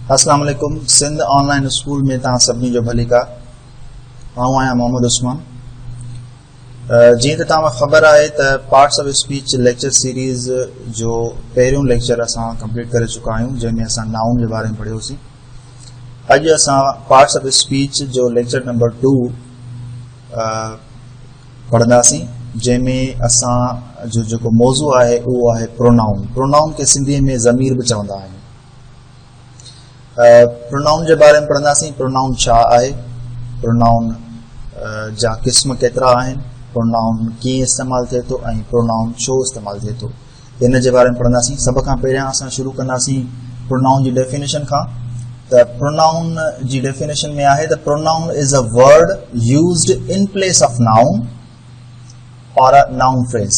अस्सलाम वालेकुम। Sindh online school में तव्हां सभिनी जो भली का। आऊं आहियां मोहम्मद उस्मान। जीअं त तव्हां ख़बर आहे त parts of speech lecture series जो पहिरियों लेक्चर असां कंप्लीट करे चुका आहियूं, जंहिंमें असां नाउन जे बारे में पढ़ियोसीं। अॼु असां पार्ट्स ऑफ स्पीच जो लेक्चर नंबर 2 पढ़ंदासीं, जंहिंमें असां जो जेको मौज़ू आहे उहो आहे प्रोनाउन। प्रोनाउन खे सिंधीअ में ज़मीर बि चवंदा आहिनि। प्रोनाउन जे बारे में पढ़ंदासीं। प्रोनाउन छा आहे, प्रोनाउन जा क़िस्म केतिरा आहिनि, प्रोनाउन कीअं इस्तेमालु थिए थो ऐं प्रोनाउन छो इस्तेमालु थिए थो, इन जे बारे में पढ़ंदासीं। सभ खां पहिरियां असां शुरू कंदासीं प्रोनाउन जी डेफिनेशन खां। त प्रोनाउन जी डेफिनेशन में आहे त pronoun is a word used in place of noun और अ नाउन फ्रेज।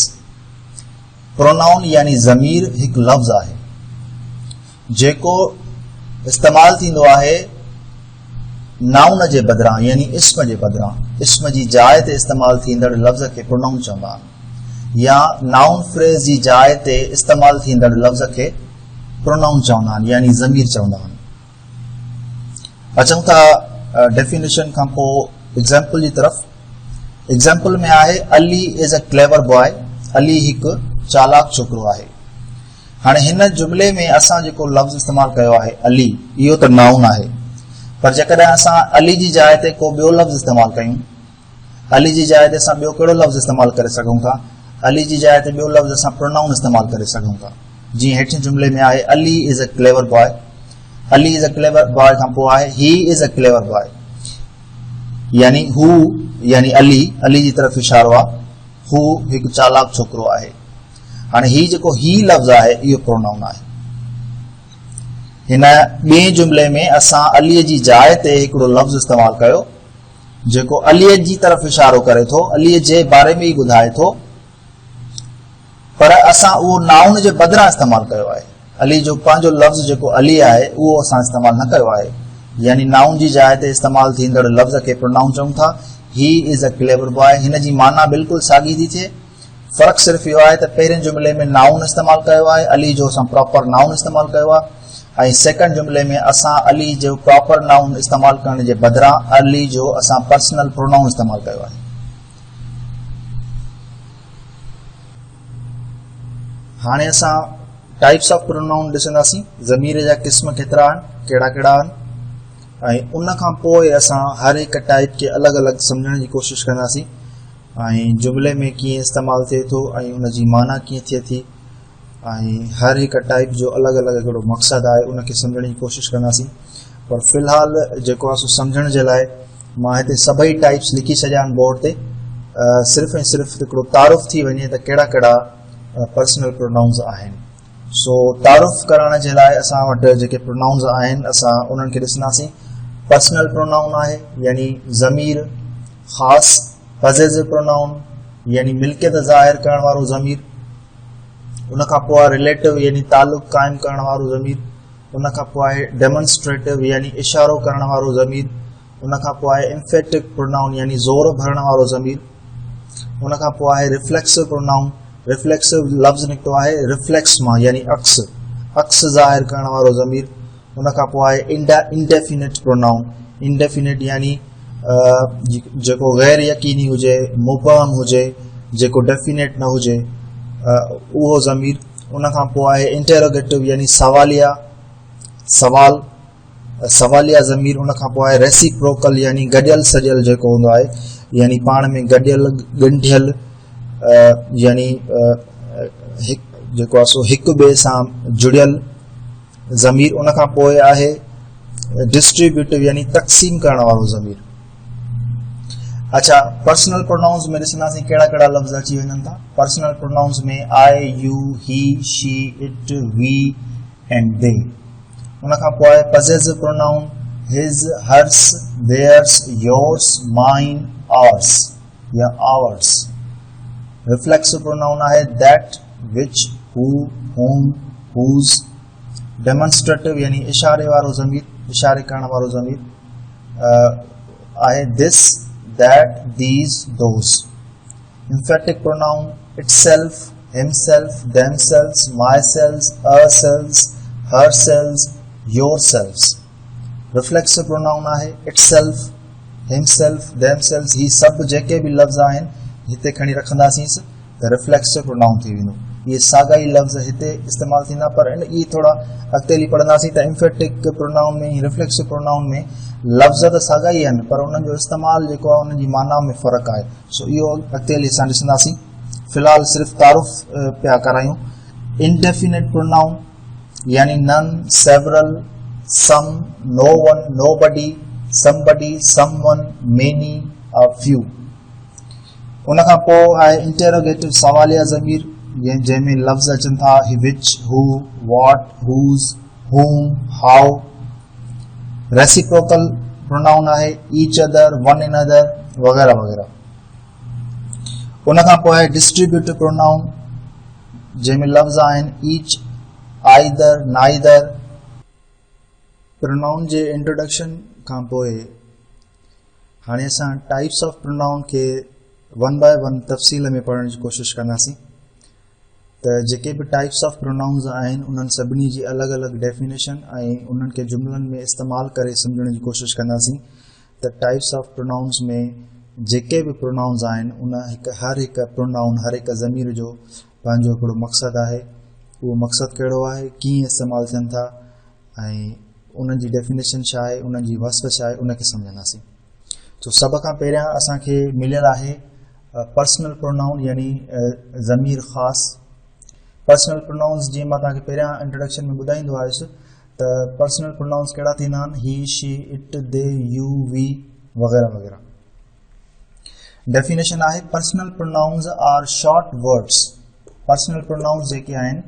प्रोनाउन यानी ज़मीर हिकु लफ़्ज़ आहे जेको इस्तेमालु थींदो आहे नाउन जे बदिरां, यानी इस्म जे बदिरां। इस्म जी जाइ ते इस्तेमालु थींदड़ लफ़्ज़ खे प्रोनाउन चवंदा आहिनि, या नाउन फ्रेज़ जी जाइ ते इस्तेमालु थींदड़ लफ़्ज़ खे प्रोनाउन चवंदा आहिनि, यानी ज़मीर चवंदा आहिनि। अचूं था डेफिनेशन खां पोइ एग्जाम्पल जी तरफ़। एग्जाम्पल में आहे Ali is a clever boy. Ali हिकु चालाक छोकिरो आहे। हाणे हिन जुमिले में असां जेको लफ़्ज़ इस्तेमालु कयो आहे अली, इहो त नाउन आहे, पर जेकॾहिं असां अली जी जाइ ते को ॿियो लफ़्ज़ इस्तेमालु कयूं, अली जी जाइ ते असां ॿियो कहिड़ो लफ़्ज़ इस्तेमालु करे सघूं था? अली जी जाइ ते ॿियो लफ़्ज़ असां प्रोनाउन इस्तेमालु करे सघूं था। जीअं हेठि जुमिले में आहे Ali is a clever boy. Ali is a clever boy खां पोइ आहे he is a clever boy, यानी हू यानी अली, अली जी तरफ़ इशारो आहे। हू हिकु चालाक छोकिरो आहे। हाणे ही जेको ही लफ़्ज़ आहे इहो प्रोनाउन आहे। हिन ॿिए जुमिले में असां अलीअ जी जाइ ते हिकिड़ो लफ़्ज़ इस्तेमालु कयो जेको अलीअ जी तरफ़ इशारो करे थो, अलीअ जे बारे में ई ॿुधाए थो, पर असां उहो नाउन जे बदिरां इस्तेमालु कयो आहे। अली जो पंहिंजो लफ़्ज़ जेको अली आहे उहो असां इस्तेमालु न कयो आहे, यानी नाउन जी जाइ ते इस्तेमालु थींदड़ लफ़्ज़ खे प्रोनाउन चऊं था। He is a clever boy, हिन जी माना बिल्कुलु साॻी थी थिए। फ़र्क़ु सिर्फ़ु इहो आहे त पहिरें जुमिले में नाउन इस्तेमालु कयो आहे, अली जो असां प्रॉपर नाउन इस्तेमालु कयो आहे, ऐं सेकंड जुमिले में असां अली जो प्रॉपर नाउन इस्तेमालु करण जे बदिरां अली जो असां पर्सनल प्रोनाउन इस्तेमालु कयो आहे। हाणे असां टाइप्स ऑफ प्रोनाउन ॾिसंदासीं। ज़मीर जा क़िस्म केतिरा आहिनि, कहिड़ा कहिड़ा आहिनि, ऐं उन खां पोइ असां हर हिकु टाइप खे अलॻि अलॻि सम्झण जी कोशिशि कंदासीं, ऐं जुमिले में कीअं इस्तेमालु थिए थो ऐं उन जी माना कीअं थिए थी, ऐं हर हिकु टाइप जो अलॻि अलॻि हिकिड़ो मक़सदु आहे, उनखे सम्झण जी कोशिशि कंदासीं। पर फ़िलहालु जेको आहे सो सम्झण जे लाइ मां हिते सभई टाइप्स लिखी छॾिया आहिनि बोर्ड ते। सिर्फ़ु ऐं सिर्फ़ु हिकिड़ो तारुफ़ थी वञे त कहिड़ा कहिड़ा पर्सनल प्रोनाउन्स आहिनि। सो तारुफ़ करण जे लाइ असां वटि जेके प्रोनाउन्स आहिनि असां उन्हनि खे ॾिसंदासीं। पर्सनल प्रोनाउन आहे, यानी ज़मीर। ख़ासि पज़ेसिव प्रोनाउन, यानी मिल्कियत ज़ाहिर करण वारो ज़मीर। उन खां पोइ आहे रिलेटिव, यानी तालुक़ क़ाइमु करण वारो ज़मीर। उन खां पोइ आहे डेमोन्स्ट्रेटिव, यानी इशारो करण वारो ज़मीर। उन खां पोइ आहे एम्फेटिक प्रोनाउन, यानी ज़ोर भरण वारो ज़मीर। उन खां पोइ आहे रिफ्लेक्सिव प्रोनाउन। रिफ्लेक्सिव लफ़्ज़ निकितो आहे रिफ्लेक्स मां, यानी अक्स, अक्स ज़ाहिर करण वारो ज़मीर। उन खां पोइ आहे इंडेफिनिट प्रोनाउन। इंडेफिनिट यानी जेको गैर यकीनी हुजे, मुबहम हुजे, जेको डेफिनेट न हुजे, उहो ज़मीर। उन खां पोइ आहे इंटेरोगेटिव, यानी सवालिया, सवाल, सवालिया ज़मीर। उन खां पोइ आहे रेसिप्रोकल, यानी गॾियल सॼियल जेको हूंदो आहे, यानी पाण में गॾियल ॻंढियल, यानी जेको आहे सो हिक ॿिए सां जुड़ियल ज़मीर। उन खां पोइ आहे डिस्ट्रीब्यूटिव, यानी तक़सीम करण वारो ज़मीर। अच्छा, पर्सनल प्रोनाउंस में ॾिसंदासीं कहिड़ा कहिड़ा लफ़्ज़ अची वञनि था। पर्सनल प्रोनाउंस में I, you, he, she, it, we and they. उन खां पोइ आहे possessive pronoun, his, hers, theirs, yours, mine, ours या आवर्स। रिफ्लेक्सिव प्रोनाउन आहे दैट, विच, हू, होम, हुज। डेमोन्स्ट्रेटिव, यानी इशारे वारो ज़मीर, इशारे करण वारो ज़मीर आहे this, that, these, those. Emphatic pronoun itself, himself, themselves, myself, ourselves, herselves, yourselves. Reflexive pronoun आहे itself, himself, themselves, ही सभु जेके बि लफ़्ज़ आहिनि हिते खणी रखंदासीं त रिफ्लेक्सिव प्रोनाउन थी वेंदो। ये साॻा ई लफ़्ज़ हिते इस्तेमालु थींदा, पर इन थोड़ा अॻिते हली पढ़ंदासीं त एम्फेटिक प्रोनाउन में रिफ्लेक्सिव प्रोनाउन में लफ़्ज़ त साॻा ई आहिनि, पर उन्हनि जो इस्तेमालु जेको आहे उन्हनि जी माना में फ़र्क़ु आहे। सो इहो अॻिते हली असां ॾिसंदासीं। फ़िलहाल सिर्फ़ु तारुफ़ पिया करायूं। इंडेफिनिट प्रोनाउन यानी none, several, some, no one, nobody, somebody, someone, many, few. उन खां पोइ आहे इंटेरोगेटिव सवालिया ज़मीर जंहिंमें लफ़्ज़ अचनि था विच, हू, what, who's, whom, how. Reciprocal pronoun आहे ईच अदर, वन अनदर वग़ैरह वग़ैरह। उन खां पोइ आहे डिस्ट्रीब्यूटिव प्रोनाउन जंहिंमें लफ़्ज़ आहिनि ईच, आइदर, नाइदर। प्रोनाउन जे इंट्रोडक्शन खां पोइ हाणे असां टाइप्स ऑफ प्रोनाउन खे वन बाय वन तफ़सील में पढ़ण जी कोशिशि कंदासीं। त जेके बि टाइप्स ऑफ प्रोनाउन्स आहिनि उन्हनि सभिनी जी अलॻि अलॻि डेफिनेशन ऐं उन्हनि खे जुमलनि में इस्तेमालु करे सम्झण जी कोशिशि कंदासीं। त टाइप्स ऑफ प्रोनाउन्स में जेके बि प्रोनाउन्स आहिनि उन हर हिकु प्रोनाउन, हर हिकु ज़मीर जो पंहिंजो हिकिड़ो मक़सदु आहे। उहो मक़सदु कहिड़ो आहे, कीअं इस्तेमालु थियनि था ऐं उन्हनि जी डेफिनेशन छा आहे, उन्हनि जी वस्फ़ छा आहे, उनखे सम्झंदासीं। तो सभ खां पहिरियां असांखे मिलियल आहे पर्सनल प्रोनाउन यानी ज़मीर ख़ासि। पर्सनल प्रोनाउन्स जीअं मां तव्हांखे पहिरियां इंट्रोडक्शन में ॿुधाईंदो आयुसि त पर्सनल प्रोनाउन्स कहिड़ा थींदा आहिनि, he, she, it, they, you, we वग़ैरह वग़ैरह। डेफिनेशन आहे personal pronouns are short words. Personal pronouns जेके आहिनि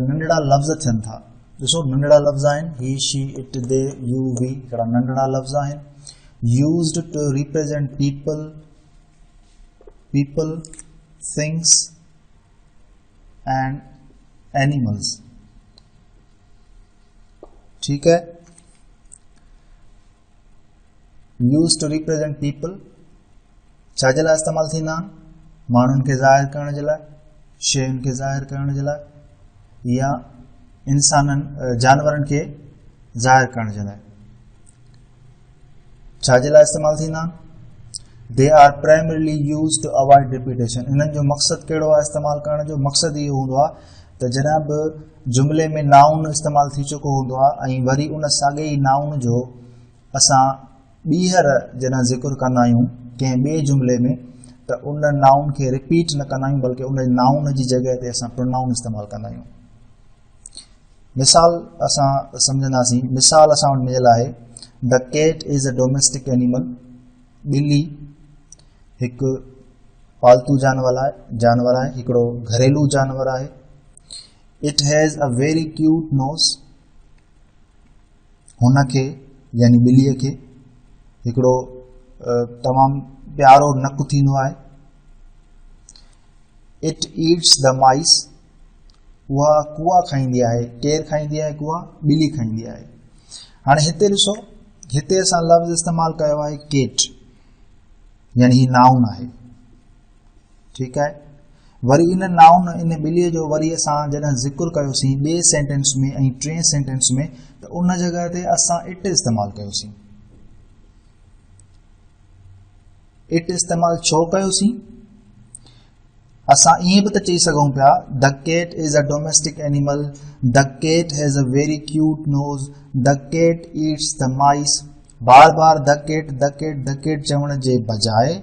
नंढड़ा लफ़्ज़ थियनि था। ॾिसो नंढड़ा लफ़्ज़ आहिनि he, she, it, they, you, we हिकिड़ा नंढड़ा लफ़्ज़ आहिनि। Used to represent people, things and animals. ठीक है, यूज टू रिप्रेजेंट पीपल छाजे लाइ इस्तेमालु थींदा आहिनि, माण्हुनि खे ज़ाहिर करण जे लाइ, शयुनि खे ज़ाहिर करण जे लाइ या इंसाननि जानवरनि खे ज़ाहिर करण जे लाइ। छाजे लाइ इस्तेमालु थींदा आहिनि, they are primarily use to avoid repetition. इन्हनि जो मक़सदु कहिड़ो आहे इस्तेमालु करण जो, मक़सदु इहो हूंदो आहे त जॾहिं बि जुमिले में नाउन इस्तेमालु थी चुको हूंदो आहे ऐं वरी उन साॻे ई नाउन जो असां ॿीहर जॾहिं ज़िक्र कंदा आहियूं कंहिं ॿिए जुमिले में त उन नाउन खे रिपीट न कंदा आहियूं, बल्कि उन नाउन जी जॻह ते असां प्रोनाउन इस्तेमालु कंदा आहियूं। मिसाल असां सम्झंदासीं। मिसाल असां वटि मिलियल आहे the cat is a domestic animal. ॿिली हिकु पालतू जानवर आहे, हिकिड़ो घरेलू जानवर आहे। It has a very cute nose. हुनखे यानी ॿिलीअ खे हिकिड़ो तमामु प्यारो नकु थींदो आहे। इट ईट्स द माइस। उहा कुआ खाईंदी आहे। केरु खाईंदी आहे कुआ? ॿिली खाईंदी आहे। हाणे हिते ॾिसो, हिते असां लफ़्ज़ इस्तेमालु कयो आहे केट, यानी ही नाउन आहे। ठीकु आहे, वरी इन नाउन इन ॿिलीअ जो वरी असां जॾहिं ज़िक्र कयोसीं ॿिए सेंटेंस में ऐं टे सेंटेंस में त उन जॻह ते असां इट इस्तेमालु कयोसीं। इट इस्तेमालु छो कयोसीं? असां ईअं बि त चई सघूं पिया the cat is a domestic animal, the cat has a very cute nose, the cat eats the mice. बार बार द कैट चवण जे बजाए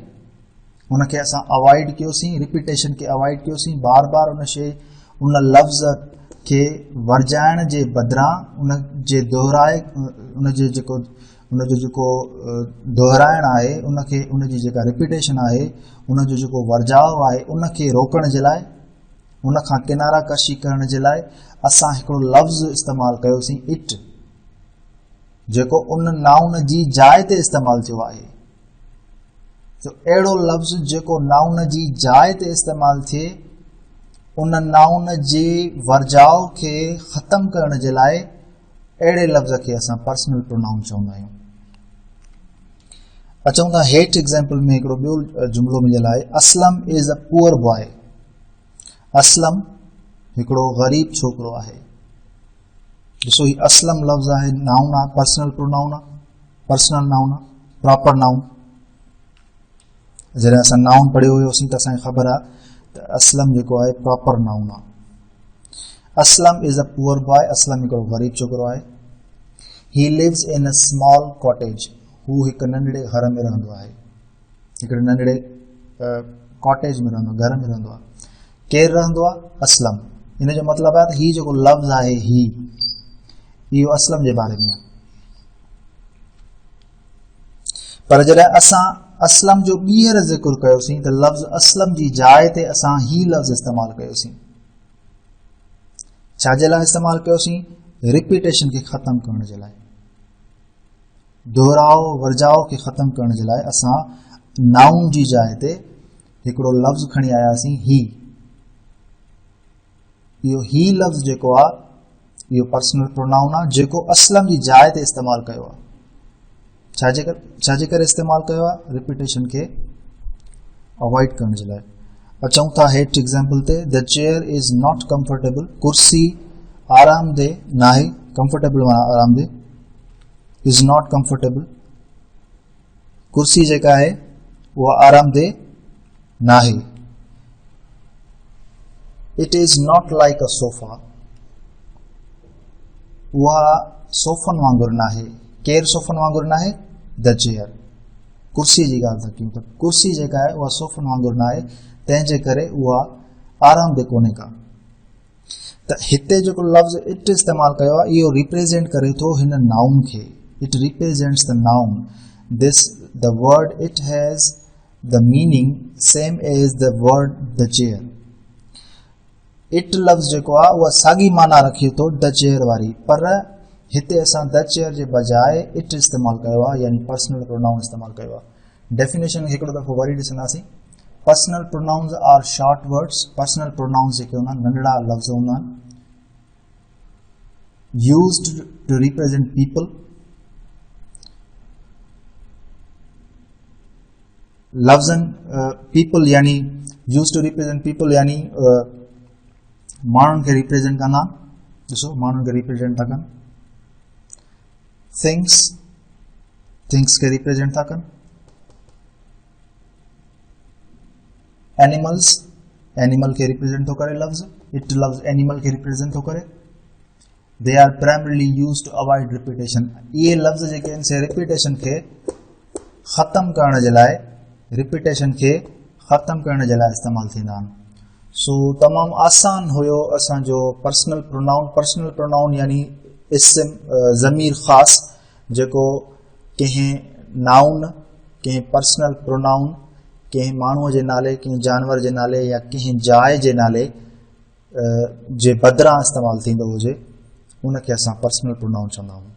उनखे असां अवॉइड कयोसीं, रिपीटेशन खे अवॉइड कयोसीं। बार बार उन शइ उन लफ़्ज़ खे वर्जाइण जे बदिरां उनजे जेको दोहराइण आहे, उनखे उनजी जेका रिपीटेशन आहे, उनजो जेको वर्जाव आहे, उनखे रोकण जे लाइ, उनखां किनारा कशी करण जे लाइ असां हिकिड़ो लफ़्ज़ इस्तेमालु कयोसीं इट, जेको उन नाउन जी जाइ ते इस्तेमालु थियो आहे। तो अहिड़ो लफ़्ज़ जेको नाउन जी जाइ ते इस्तेमालु थिए, उन नाउन जे वर्जाव खे ख़तमु करण जे लाइ अहिड़े लफ़्ज़ खे असां पर्सनल प्रोनाउन चवंदा आहियूं। अचूं था हेठि एग्ज़ाम्पल में हिकिड़ो ॿियो जुमिलो मिलियल आहे। Aslam is a poor boy. Aslam हिकिड़ो ग़रीब छोकिरो आहे। ॾिसो ही असलम लफ़्ज़ आहे, नाउन आहे, पर्सनल प्रोनाउन आहे, पर्सनल नाउन आहे, प्रॉपर नाउन। जॾहिं असां नाउन पढ़ियो हुयोसीं त असांखे ख़बर आहे त असलम जेको आहे प्रॉपर नाउन आहे। Aslam is a poor boy, Aslam हिकिड़ो ग़रीब छोकिरो आहे। He lives in a small cottage, हू हिकु नंढड़े घर में रहंदो आहे, हिकिड़े नंढड़े कॉटेज में रहंदो, घर में रहंदो आहे। केरु रहंदो आहे? असलम। इन जो मतिलबु आहे त ही जेको लफ़्ज़ आहे ही, इहो असलम जे बारे में आहे। पर जॾहिं असां असलम जो ॿीहर ज़िक्र कयोसीं त लफ़्ज़ असलम जी जाइ ते असां ही लफ़्ज़ इस्तेमालु कयोसीं। छाजे लाइ इस्तेमालु कयोसीं? रिपीटेशन खे ख़तमु करण जे लाइ, दोहराव वर्जाव खे ख़तमु करण जे लाइ असां नाउन जी जाइ ते हिकिड़ो लफ़्ज़ खणी आयासीं ही। इहो ही लफ़्ज़ जेको आहे इहो पर्सनल प्रोनाउन आहे जेको असलम जी जाइ ते इस्तेमालु कयो आहे। छाजे करे इस्तेमालु कयो आहे? रिपीटेशन खे अवॉइड करण जे लाइ। अचूं था हेठि एग्ज़ाम्पल ते, the chair is not comfortable, कुर्सी आरामदेह नाहे, कंफर्टेबल माना आरामदेह, इज़ नॉट कंफर्टेबल, कुर्सी जेका आहे उहा आरामदेह नाहे। It is not like a sofa, उहा सोफ़न वांगुरु नाहे। केरु सोफ़न वांगुरु नाहे? द चेयर, कुर्सी जी ॻाल्हि था कयूं त कुर्सी जेका आहे उहा सोफ़न वांगुरु नाहे, तंहिंजे करे उहा आरामदेह कोन्हे का। त हिते जेको लफ़्ज़ इट इस्तेमालु कयो आहे इहो रिप्रेज़ेंट करे थो हिन नाउन खे। It represents the noun. This the word it has the meaning same as the word the chair. It लफ़्ज़ जेको आहे उहा साॻी माना रखे थो द चेयर वारी, पर हिते असां द चेयर जे बजाए इट इस्तेमालु कयो आहे, यानी पर्सनल प्रोनाउन इस्तेमालु कयो आहे। डेफिनेशन हिकिड़ो दफ़ो वरी ॾिसंदासीं। Personal pronouns are short words, personal pronouns जेके हूंदा आहिनि नंढड़ा लफ़्ज़ हूंदा आहिनि, यूज्ड टू रिप्रेज़ेंट पीपल। लफ़्ज़नि पीपल यानी यूज्ड टू रिप्रेज़ेंट पीपल यानी माण्हुनि खे रिप्रेज़ेंट कंदा आहिनि। ॾिसो माण्हुनि खे रिप्रेज़ेंट था कनि। थिंग्स, थिंग्स खे रिप्रेज़ेंट था कनि। एनिमल्स, एनिमल खे रिप्रेज़ेंट थो करे लफ़्ज़, इट लफ़्ज़ एनिमल खे रिप्रेज़ेंट थो करे। They are primarily used to avoid repetition, इहे लफ़्ज़ जेके आहिनि से रिपीटेशन खे ख़तमु करण जे लाइ, रिपीटेशन खे ख़तमु करण जे लाइ इस्तेमालु थींदा आहिनि। सो तमामु आसान हुयो असांजो पर्सनल प्रोनाउन। पर्सनल प्रोनाउन यानी इस्म, ज़मीर ख़ासि जेको कंहिं नाउन, कंहिं पर्सनल प्रोनाउन, कंहिं माण्हूअ जे नाले, कंहिं जानवर जे नाले या कंहिं जाइ जे नाले जे बदिरां इस्तेमालु थींदो हुजे, उनखे असां पर्सनल प्रोनाउन चवंदा आहियूं।